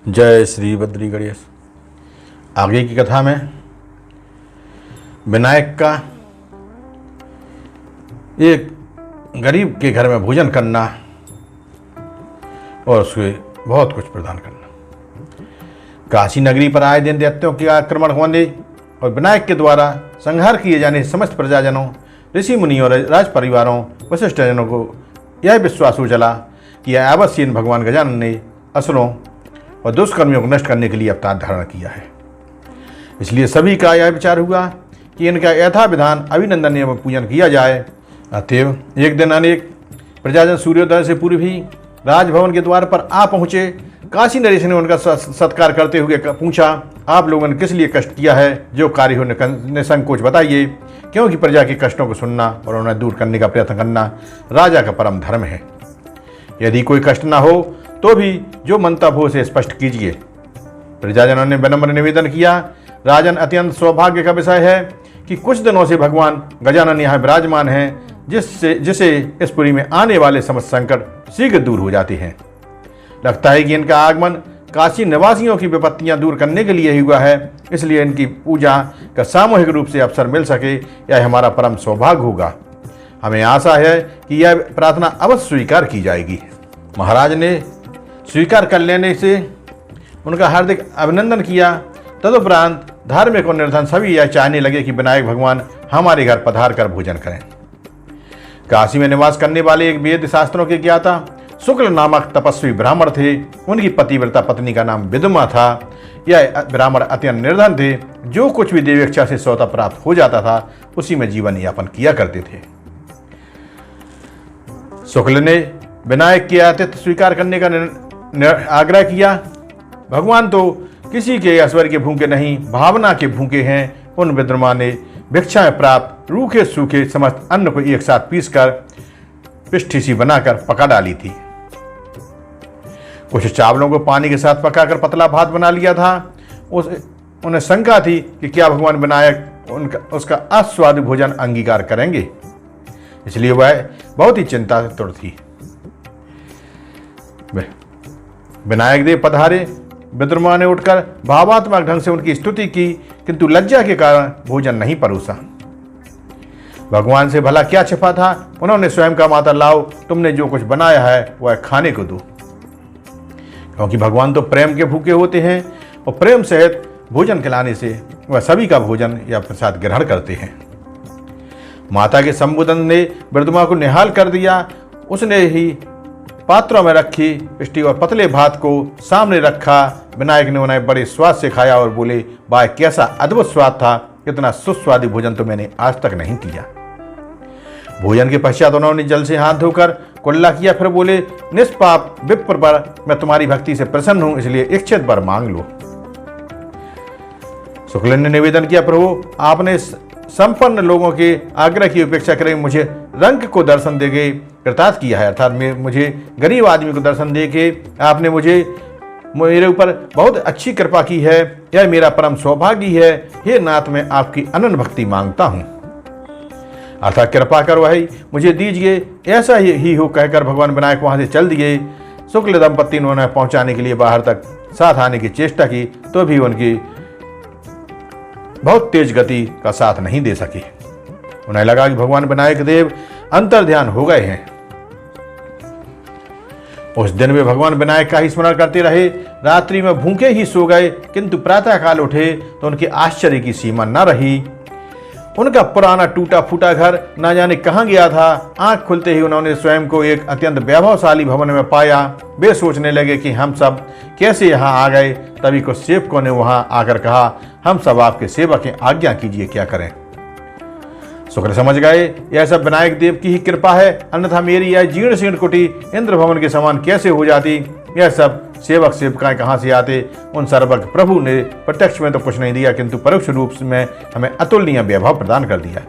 जय श्री बद्री गणेश। आगे की कथा में विनायक का एक गरीब के घर में भोजन करना और उसके बहुत कुछ प्रदान करना। काशी नगरी पर आए दिन दैत्यों के आक्रमण होने और विनायक के द्वारा संहार किए जाने समस्त प्रजाजनों, ऋषि मुनियों और राज परिवारों, वशिष्ठजनों को यह विश्वास हो चला कि यह अवश्य इन भगवान गजानन ने असुरों और दुष्कर्मियों को नष्ट करने के लिए अवतार धारण किया है। इसलिए सभी का यह विचार हुआ कि इनका यथा विधान अभिनंदन एवं पूजन किया जाए। अतएव एक दिन अनेक प्रजाजन सूर्योदय से पूर्व ही राजभवन के द्वार पर आ पहुँचे। काशी नरेश ने उनका सत्कार करते हुए पूछा, आप लोगों ने किस लिए कष्ट किया है? जो कार्य हो निसंकोच बताइए, क्योंकि प्रजा के कष्टों को सुनना और उन्हें दूर करने का प्रयत्न करना राजा का परम धर्म है। यदि कोई कष्ट न हो तो भी जो मंतव्य हो उसे स्पष्ट कीजिए। प्रजाजनों ने विनम्र निवेदन किया, राजन, अत्यंत सौभाग्य का विषय है कि कुछ दिनों से भगवान गजानन यहाँ विराजमान हैं, जिसे इस पुरी में आने वाले समस्त संकट शीघ्र दूर हो जाते हैं। लगता है कि इनका आगमन काशी निवासियों की विपत्तियां दूर करने के लिए ही हुआ है, इसलिए इनकी पूजा का सामूहिक रूप से अवसर मिल सके, यह हमारा परम सौभाग्य होगा। हमें आशा है कि यह प्रार्थना अवश्य स्वीकार की जाएगी। महाराज ने स्वीकार कर लेने से उनका हार्दिक अभिनंदन किया। तदुपरांत धार्मिक और निर्धन सभी यह चाहने लगे कि विनायक भगवान हमारे घर पधार कर भोजन करें। काशी में निवास करने वाले एक वेद शास्त्रों के ज्ञाता शुक्ल नामक तपस्वी ब्राह्मण थे। उनकी पतिव्रता पत्नी का नाम विदुमा था। यह ब्राह्मण अत्यंत निर्धन थे। जो कुछ भी देवेक्षा से सौदा प्राप्त हो जाता था उसी में जीवन यापन किया करते थे। शुक्ल ने विनायक के आतिथ्य स्वीकार करने का आग्रह किया। भगवान तो किसी के ऐश्वर्य के भूखे नहीं, भावना के भूखे हैं। उन विद्रमा ने भिक्षा में प्राप्त रूखे सूखे समस्त अन्न को एक साथ पीसकर पिष्ठी सी बनाकर पका डाली थी। कुछ चावलों को पानी के साथ पकाकर पतला भात बना लिया था। उन्हें शंका थी कि क्या भगवान विनायक उसका अस्वादु भोजन अंगीकार करेंगे, इसलिए वह बहुत ही चिंतातुर थी। विनायक देव पधारे। विद्रमा ने उठकर भावात्मक ढंग से उनकी स्तुति की, किंतु लज्जा के कारण भोजन नहीं परोसा। भगवान से भला क्या छिपा था? उन्होंने स्वयं कहा, माता लाओ, तुमने जो कुछ बनाया है वह खाने को दो, क्योंकि भगवान तो प्रेम के भूखे होते हैं और प्रेम सहित भोजन खिलाने से वह सभी का भोजन या प्रसाद ग्रहण करते हैं। माता के संबोधन ने विद्रमा को निहाल कर दिया। उसने ही पात्रों में रखी पिष्टी और पतले भात को सामने रखा। विनायक ने उन्हें बड़े स्वाद से खाया और बोले, वाह कैसा अद्भुत स्वाद था, इतना सुस्वादु भोजन तो मैंने आज तक नहीं किया। भोजन के पश्चात उन्होंने जल से हाथ धोकर कुल्ला किया, फिर बोले, निष्पाप विप्र पर मैं तुम्हारी भक्ति से प्रसन्न हूं, इसलिए इच्छित वर मांग लो। शुक्ल ने निवेदन किया, प्रभु आपने संपन्न लोगों के आग्रह की उपेक्षा करें मुझे रंग को दर्शन देके कृतार्थ किया है, अर्थात मुझे गरीब आदमी को दर्शन देके आपने मेरे ऊपर बहुत अच्छी कृपा की है। यह मेरा परम सौभाग्य है। हे नाथ, मैं आपकी अनन्य भक्ति मांगता हूँ, अर्थात कृपा कर वही मुझे दीजिए। ऐसा ही हो कहकर भगवान विनायक वहां से चल दिए। शुक्ल दंपत्ति ने उन्हें पहुंचाने के लिए बाहर तक साथ आने की चेष्टा की, तो भी उनकी बहुत तेज गति का साथ नहीं दे सके। उन्हें लगा कि भगवान विनायक देव अंतर्ध्यान हो गए हैं। उस दिन वे भगवान विनायक का ही स्मरण करते रहे। रात्रि में भूखे ही सो गए, किंतु प्रातः काल उठे तो उनके आश्चर्य की सीमा न रही। उनका पुराना टूटा फूटा घर न जाने कहां गया था। आंख खुलते ही उन्होंने स्वयं को एक अत्यंत वैभवशाली भवन में पाया। वे सोचने लगे कि हम सब कैसे यहाँ आ गए। तभी कुछ सेवकों ने वहां आकर कहा, हम सब आपके सेवक हैं, आज्ञा कीजिए क्या करें। शुक्र समझ गए यह सब विनायक देव की ही कृपा है, अन्यथा मेरी यह जीर्ण शीर्ण कुटी इंद्र भवन के समान कैसे हो जाती। यह सब सेवक सेवकाएं कहाँ से आते। उन सर्वज्ञ प्रभु ने प्रत्यक्ष में तो कुछ नहीं दिया, किंतु परोक्ष रूप में हमें अतुलनीय वैभव प्रदान कर दिया।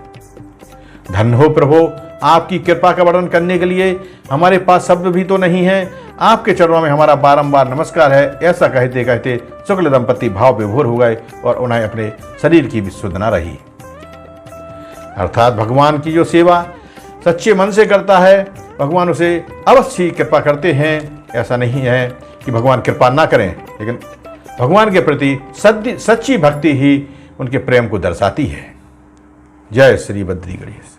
धन्य हो प्रभु, आपकी कृपा का वर्णन करने के लिए हमारे पास शब्द भी तो नहीं है। आपके चरणों में हमारा बारंबार नमस्कार है। ऐसा कहते कहते शुक्ल दंपत्ति भाव विभोर हो गए और उन्हें अपने शरीर की भी सुध न रही। अर्थात भगवान की जो सेवा सच्चे मन से करता है, भगवान उसे अवश्य कृपा करते हैं। ऐसा नहीं है कि भगवान कृपा ना करें। लेकिन भगवान के प्रति सच्ची भक्ति ही उनके प्रेम को दर्शाती है। जय श्री बद्री गणेश।